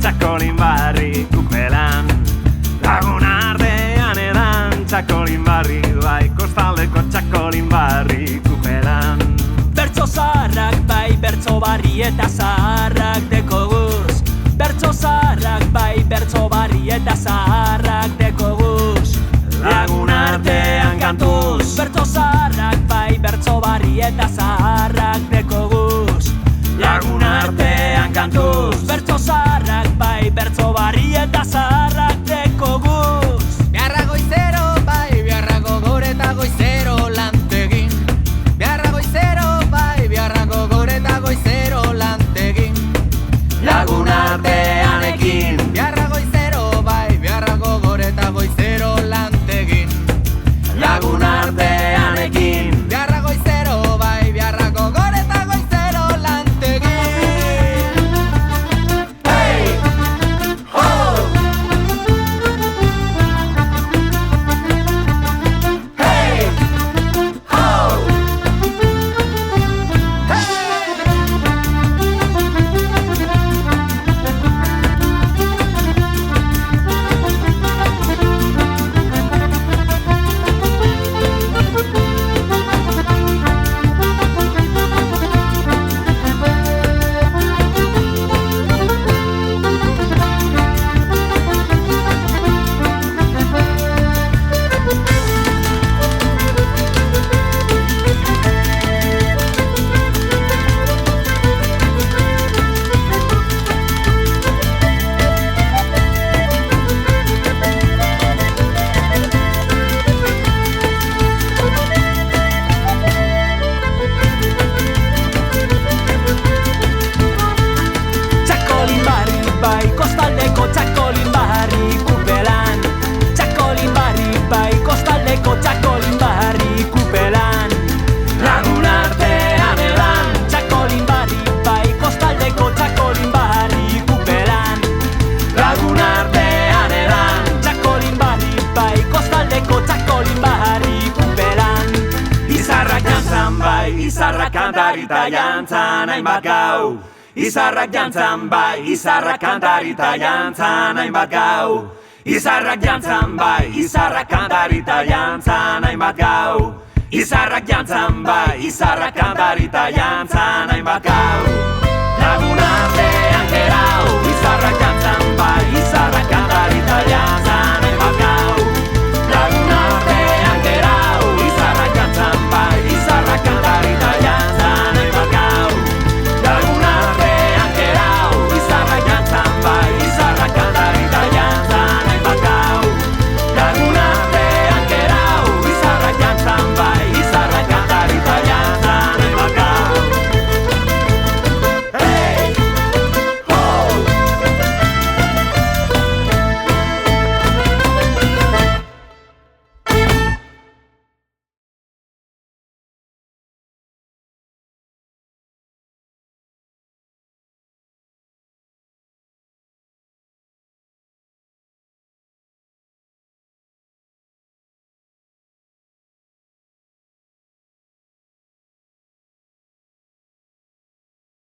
Txakolin Barri kupelan. Lagun artean edan Txakolin Barri, bai Kostaldeko Txakolin Barri kupelan. Bertso zaharrak, bai bertso barri eta zaharrak dekoguz. Bertso zaharrak, bai bertso barri eta zaharrak dekoguz. Lagun artean kantuz. Bertso zaharrak, bai bertso barri eta zaharrak dekoguz. Lagun artean kantuz. Bertso zaharrak, bai bertso barri eta zaharrak dekoguz. Beharra goizero, bai beharra gogor eta goizero lantegin. Beharra goizero, bai beharra gogor eta goizero lantegin. Lagun artean ekin. Beharra goizero, bai beharra gogor eta goizero lantegin. Lagun artean ekin. Beharra goizero, bai beharra gogor eta goizero lantegin. Hey! Ho! Hey! Ho! Txakolin Barri, bai Kostaldeko Txakolin Barri kupelan. Txakolin Barri, bai Kostaldeko Txakolin Barri kupelan. Lagun artean edan. Txakolin Barri, bai Kostaldeko Txakolin Barri kupelan. Lagun artean edan. Txakolin Barri, bai Kostaldeko Txakolin Barri kupelan. Izarrak jantzan bai, izarrak kantari ta jantzan hainbat gau. Izarrak jantzan bai, izarrak kantari ta jantzan hainbat gau. Izarrak jantzan bai, izarrak kantari ta jantzan hainbat gau. Izarrak jantzan bai, izarrak kantari ta jantzan hainbat gau. Lagun